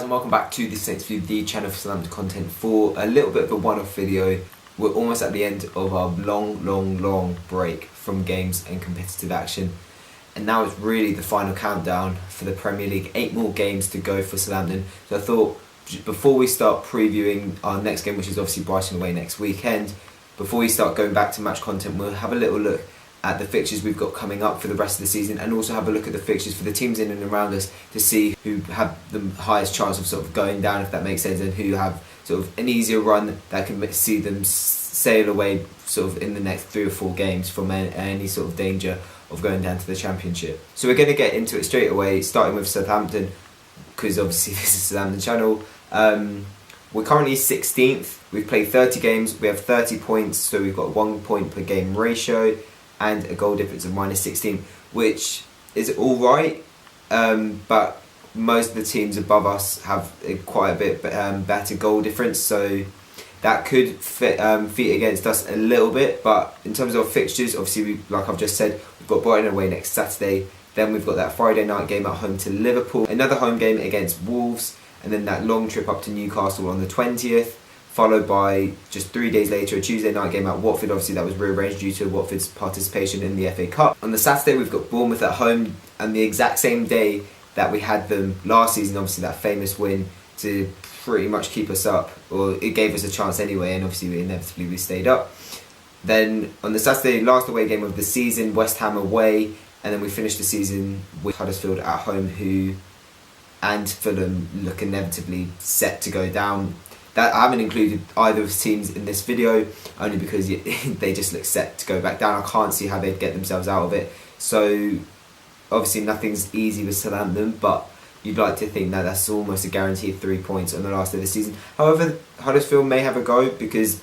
and welcome back to the Saints View, the channel for Southampton content for a little bit of a one-off video. We're almost at the end of our long break from games and competitive action, and now it's really the final countdown for the Premier League. 8 more games to go for Southampton. So I thought before we start previewing our next game, which is obviously Brighton away next weekend, before we start going back to match content, we'll have a little look at the fixtures we've got coming up for the rest of the season, and also have a look at the fixtures for the teams in and around us to see who have the highest chance of sort of going down, if that makes sense, and who have sort of an easier run that can see them sail away sort of in the next 3 or 4 games from any sort of danger of going down to the Championship. So we're going to get into it straight away, starting with Southampton, because obviously this is Southampton channel. We're currently 16th. We've played 30 games. We have 30 points, so we've got 1 point per game ratio and a goal difference of -16, which is alright, but most of the teams above us have quite a bit better goal difference, so that could fit against us a little bit. But in terms of fixtures, obviously, like I've just said, we've got Brighton away next Saturday, then we've got that Friday night game at home to Liverpool, another home game against Wolves, and then that long trip up to Newcastle on the 20th, followed by just 3 days later a Tuesday night game at Watford. Obviously that was rearranged due to Watford's participation in the FA Cup. On the Saturday we've got Bournemouth at home, and the exact same day that we had them last season, obviously that famous win to pretty much keep us up, or it gave us a chance anyway, and obviously inevitably we stayed up. Then on the Saturday, last away game of the season, West Ham away, and then we finished the season with Huddersfield at home, who and Fulham look inevitably set to go down. That I haven't included either of the teams in this video, only because they just look set to go back down. I can't see how they'd get themselves out of it. So obviously nothing's easy with Southampton, but you'd like to think that that's almost a guaranteed 3 points on the last day of the season. However, Huddersfield may have a go, because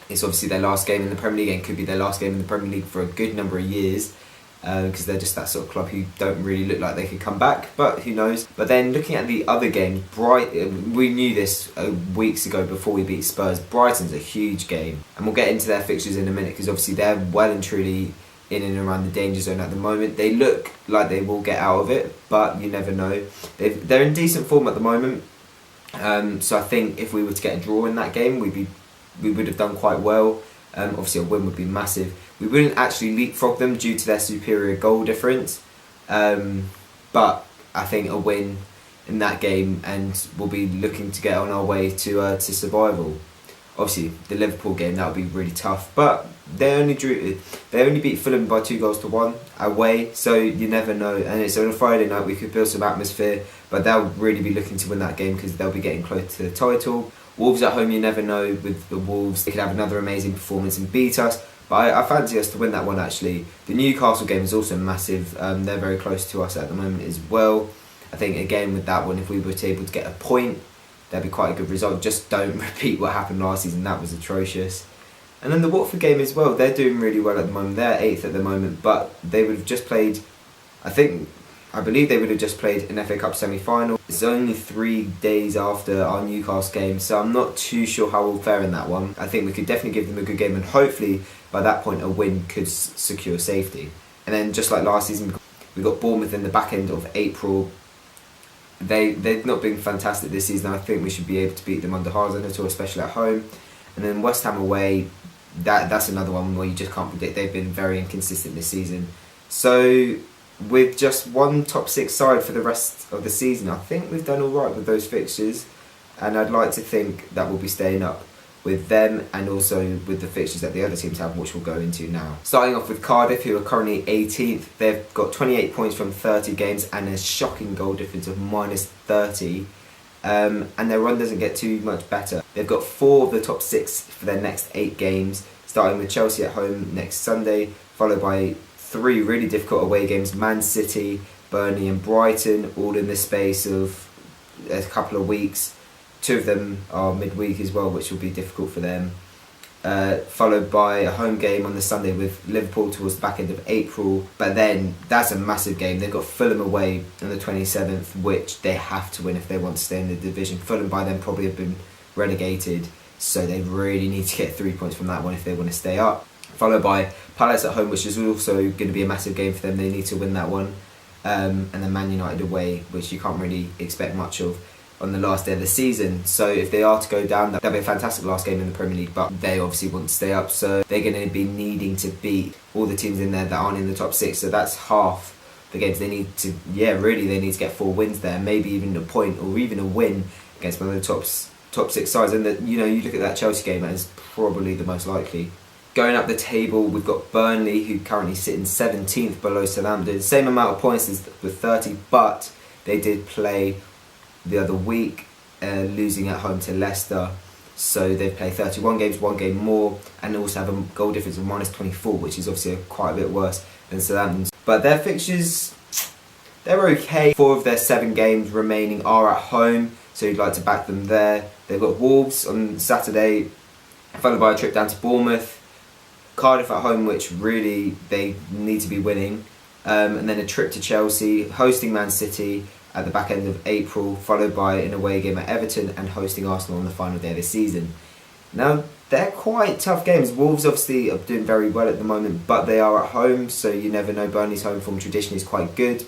it's obviously their last game in the Premier League, and could be their last game in the Premier League for a good number of years, because they're just that sort of club who don't really look like they could come back, but who knows. But then looking at the other game, Brighton, we knew this weeks ago before we beat Spurs. Brighton's a huge game, and we'll get into their fixtures in a minute, because obviously they're well and truly in and around the danger zone at the moment. They look like they will get out of it, but you never know. They're in decent form at the moment, so I think if we were to get a draw in that game, we would have done quite well. Obviously a win would be massive. We wouldn't actually leapfrog them due to their superior goal difference, but I think a win in that game, and we'll be looking to get on our way to survival. Obviously the Liverpool game, that would be really tough, but they only beat Fulham by 2-1 away, so you never know. And it's on a Friday night, we could build some atmosphere, but they'll really be looking to win that game, because they'll be getting close to the title. Wolves at home, you never know with the Wolves. They could have another amazing performance and beat us, but I fancy us to win that one actually. The Newcastle game is also massive. They're very close to us at the moment as well. I think again with that one, if we were able to get a point, that'd be quite a good result. Just don't repeat what happened last season, that was atrocious. And then the Watford game as well, they're doing really well at the moment. They're 8th at the moment, but they would have just played, I believe they would have just played an FA Cup semi-final. It's only 3 days after our Newcastle game, so I'm not too sure how we'll fare in that one. I think we could definitely give them a good game, and hopefully by that point a win could secure safety. And then just like last season, we got Bournemouth in the back end of April. They've not been fantastic this season. I think we should be able to beat them under Hasenhüttl, especially at home. And then West Ham away, that's another one where you just can't predict. They've been very inconsistent this season. So with just one top 6 side for the rest of the season, I think we've done alright with those fixtures, and I'd like to think that we'll be staying up with them, and also with the fixtures that the other teams have, which we'll go into now. Starting off with Cardiff, who are currently 18th. They've got 28 points from 30 games and a shocking goal difference of -30, and their run doesn't get too much better. They've got 4 of the top 6 for their next 8 games, starting with Chelsea at home next Sunday, followed by 3 really difficult away games: Man City, Burnley and Brighton, all in the space of a couple of weeks. 2 of them are midweek as well, which will be difficult for them. Followed by a home game on the Sunday with Liverpool towards the back end of April. But then that's a massive game. They've got Fulham away on the 27th, which they have to win if they want to stay in the division. Fulham by then probably have been relegated, so they really need to get 3 points from that one if they want to stay up. Followed by Palace at home, which is also going to be a massive game for them. They need to win that one. And then Man United away, which you can't really expect much of. on the last day of the season. So if they are to go down, that'll be a fantastic last game in the Premier League, but they obviously want to stay up, so they're going to be needing to beat all the teams in there that aren't in the top 6, so that's half the games they need to, they need to get 4 wins there, maybe even a point or even a win against one of the top 6 sides. And you look at that Chelsea game, that is probably the most likely. Going up the table, we've got Burnley, who currently sit in 17th below Southampton. Same amount of points as with 30, but they did play the other week, losing at home to Leicester. So they've played 31 games, 1 game more, and also have a goal difference of -24, which is obviously quite a bit worse than Southampton's. But their fixtures, they're okay. 4 of their 7 games remaining are at home, so you'd like to back them there. They've got Wolves on Saturday, followed by a trip down to Bournemouth. Cardiff at home, which really they need to be winning. And then a trip to Chelsea, hosting Man City at the back end of April, followed by an away game at Everton and hosting Arsenal on the final day of the season. Now, they're quite tough games. Wolves obviously are doing very well at the moment, but they are at home, so you never know. Burnley's home form traditionally is quite good.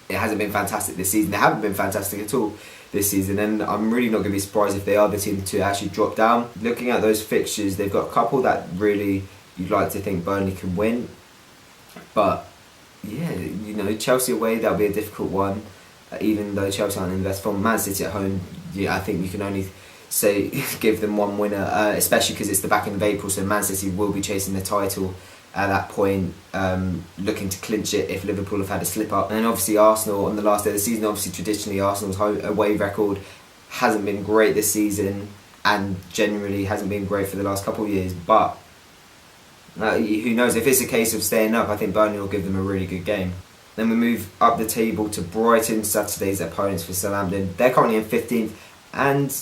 It hasn't been fantastic this season. They haven't been fantastic at all this season, and I'm really not going to be surprised if they are the team to actually drop down. Looking at those fixtures, they've got a couple that really you'd like to think Burnley can win, but Chelsea away, that'll be a difficult one, even though Chelsea aren't in the best form. Man City at home, I think you can only say give them one winner, especially because it's the back end of April, so Man City will be chasing the title at that point, looking to clinch it if Liverpool have had a slip up. And then obviously Arsenal on the last day of the season. Obviously traditionally Arsenal's away record hasn't been great this season, and generally hasn't been great for the last couple of years, but who knows, if it's a case of staying up, I think Burnley will give them a really good game. Then we move up the table to Brighton, Saturday's opponents for Southampton. They're currently in 15th and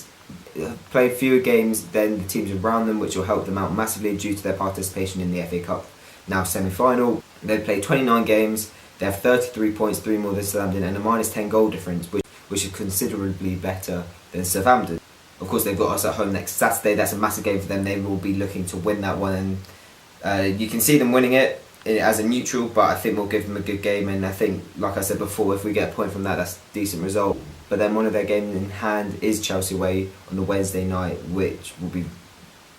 play fewer games than the teams around them, which will help them out massively due to their participation in the FA Cup now semi-final. They've played 29 games, they have 33 points, 3 more than Southampton, and a -10 goal difference, which is considerably better than Southampton. Of course, they've got us at home next Saturday. That's a massive game for them. They will be looking to win that one, and you can see them winning it as a neutral, but I think we'll give them a good game. And I think, like I said before, if we get a point from that, that's a decent result. But then one of their games in hand is Chelsea away on the Wednesday night, which will be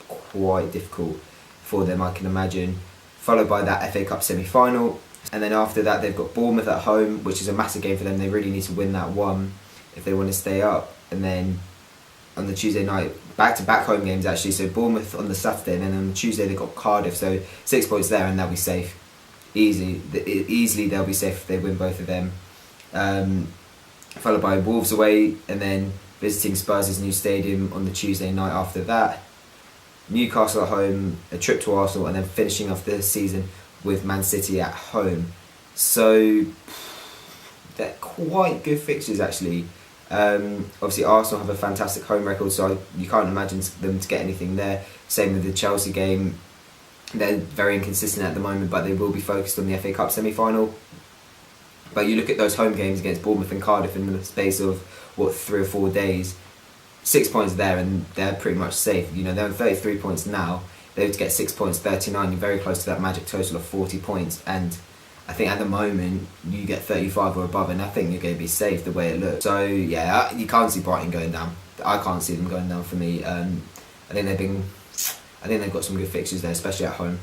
quite difficult for them, I can imagine, followed by that FA Cup semi-final. And then after that, they've got Bournemouth at home, which is a massive game for them. They really need to win that one if they want to stay up. And then on the Tuesday night, back-to-back home games actually, so Bournemouth on the Saturday, and then on the Tuesday they've got Cardiff, so 6 points there and they'll be safe. Easily they'll be safe if they win both of them. Followed by Wolves away, and then visiting Spurs' new stadium on the Tuesday night after that. Newcastle at home, a trip to Arsenal, and then finishing off the season with Man City at home. So they're quite good fixtures actually. Obviously Arsenal have a fantastic home record, so you can't imagine them to get anything there. Same with the Chelsea game. They're very inconsistent at the moment, but they will be focused on the FA Cup semi-final. But you look at those home games against Bournemouth and Cardiff in the space of 3 or 4 days, 6 points there and they're pretty much safe. They're on 33 points now. They have to get 6 points, 39. You're very close to that magic total of 40 points, and I think at the moment you get 35 or above, and I think you're going to be safe the way it looks. So yeah, you can't see Brighton going down. I can't see them going down for me. I think they've got some good fixtures there, especially at home,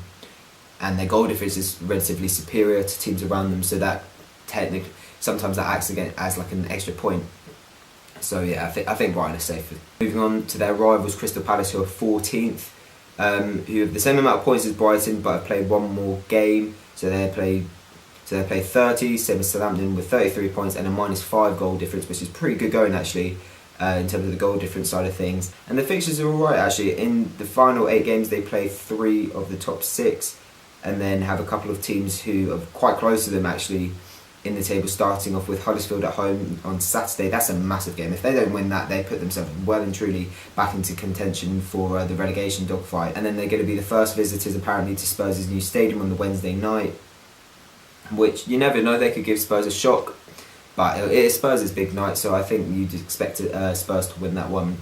and their goal difference is relatively superior to teams around them. So that technically sometimes that acts again as like an extra point. So yeah, I think Brighton is safe. Moving on to their rivals, Crystal Palace, who are 14th, who have the same amount of points as Brighton, but have played one more game. So they play 30, same as Southampton, with 33 points and a -5 goal difference, which is pretty good going actually, in terms of the goal difference side of things. And the fixtures are alright actually. In the final 8 games, they play 3 of the top 6, and then have a couple of teams who are quite close to them actually in the table, starting off with Huddersfield at home on Saturday. That's a massive game. If they don't win that, they put themselves well and truly back into contention for the relegation dogfight. And then they're going to be the first visitors apparently to Spurs' new stadium on the Wednesday night, which you never know, they could give Spurs a shock, but it is Spurs' big night, so I think you'd expect Spurs to win that one.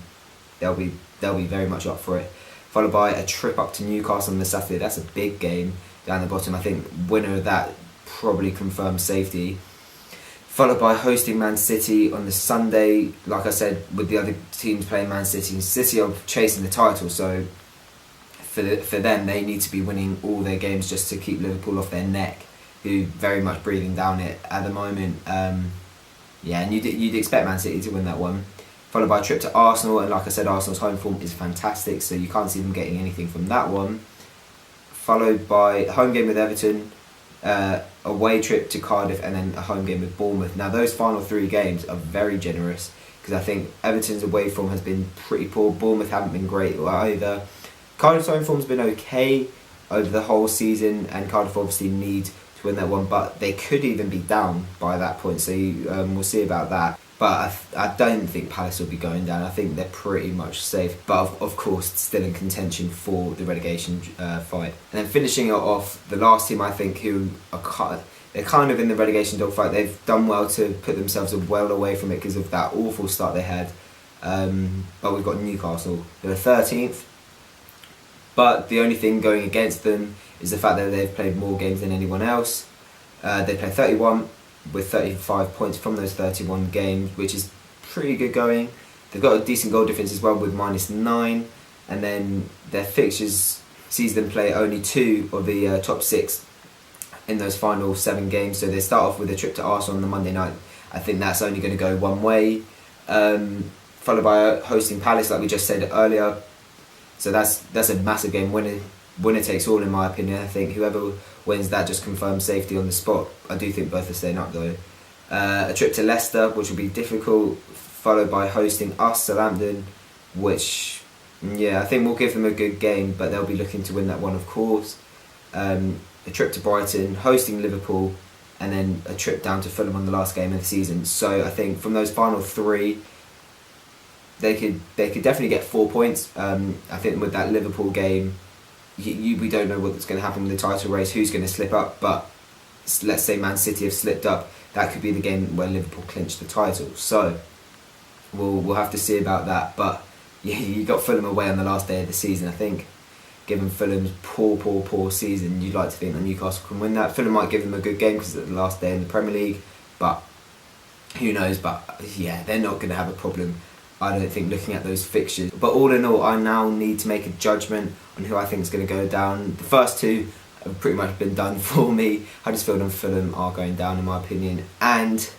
They'll be very much up for it. Followed by a trip up to Newcastle on the Saturday. That's a big game down the bottom. I think winner of that probably confirms safety. followed by hosting Man City on the Sunday. Like I said, with the other teams playing Man City, and City are chasing the title, so for them, they need to be winning all their games just to keep Liverpool off their neck, who very much breathing down it at the moment. Yeah, and you'd expect Man City to win that one. Followed by a trip to Arsenal, and like I said, Arsenal's home form is fantastic, so you can't see them getting anything from that one. Followed by a home game with Everton, away trip to Cardiff, and then a home game with Bournemouth. Now those final 3 games are very generous, because I think Everton's away form has been pretty poor, Bournemouth haven't been great either. Cardiff's home form's been okay over the whole season, and Cardiff obviously need to win that one, but they could even be down by that point, so we'll see about that. But I don't think Palace will be going down. I think they're pretty much safe. But of course, still in contention for the relegation fight. And then finishing it off, the last team I think who are they're kind of in the relegation dogfight. They've done well to put themselves well away from it because of that awful start they had. But we've got Newcastle. They're 13th. But the only thing going against them is the fact that they've played more games than anyone else. They played 31. With 35 points from those 31 games, which is pretty good going. They've got a decent goal difference as well with -9, and then their fixtures sees them play only 2 of the top 6 in those final 7 games. So they start off with a trip to Arsenal on the Monday night. I think that's only going to go one way, followed by hosting Palace like we just said earlier. So that's a massive game. Winner takes all in my opinion. I think whoever wins that just confirms safety on the spot. I do think both are staying up though. A trip to Leicester, which will be difficult, followed by hosting us, Southampton, which, yeah, I think we'll give them a good game, but they'll be looking to win that one, of course. A trip to Brighton, hosting Liverpool, and then a trip down to Fulham on the last game of the season. So I think from those final 3, they could definitely get 4 points. I think with that Liverpool game, we don't know what's going to happen with the title race, who's going to slip up, but let's say Man City have slipped up, that could be the game where Liverpool clinch the title. So we'll have to see about that. But yeah, you got Fulham away on the last day of the season. I think given Fulham's poor season, you'd like to think that Newcastle can win that. Fulham might give them a good game because it's the last day in the Premier League, but who knows. But yeah, they're not going to have a problem, I don't think, looking at those fixtures. But all in all, I now need to make a judgment on who I think is going to go down. The first 2 have pretty much been done for me. Huddersfield and Fulham are going down in my opinion, and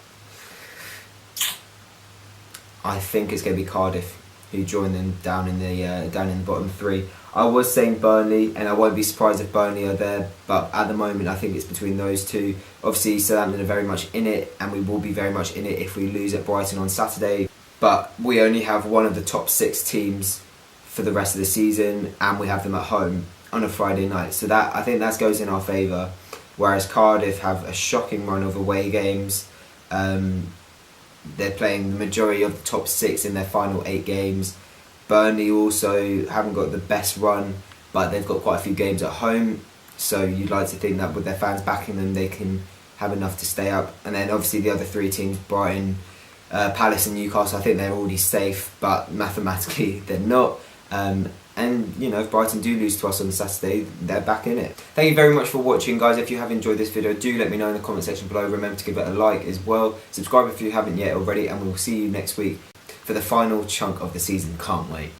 I think it's going to be Cardiff who join them down in the bottom 3. I was saying Burnley, and I won't be surprised if Burnley are there, but at the moment I think it's between those 2. Obviously Southampton are very much in it, and we will be very much in it if we lose at Brighton on Saturday. But we only have one of the top 6 teams for the rest of the season, and we have them at home on a Friday night. So that, I think that goes in our favour. Whereas Cardiff have a shocking run of away games. They're playing the majority of the top 6 in their final 8 games. Burnley also haven't got the best run, but they've got quite a few games at home. So you'd like to think that with their fans backing them, they can have enough to stay up. And then obviously the other 3 teams, Brighton, Palace and Newcastle, I think they're already safe, but mathematically they're not. And you know, if Brighton do lose to us on Saturday, they're back in it. Thank you very much for watching, guys. If you have enjoyed this video, do let me know in the comment section below. Remember to give it a like as well. Subscribe if you haven't yet already, and we'll see you next week for the final chunk of the season. Can't wait.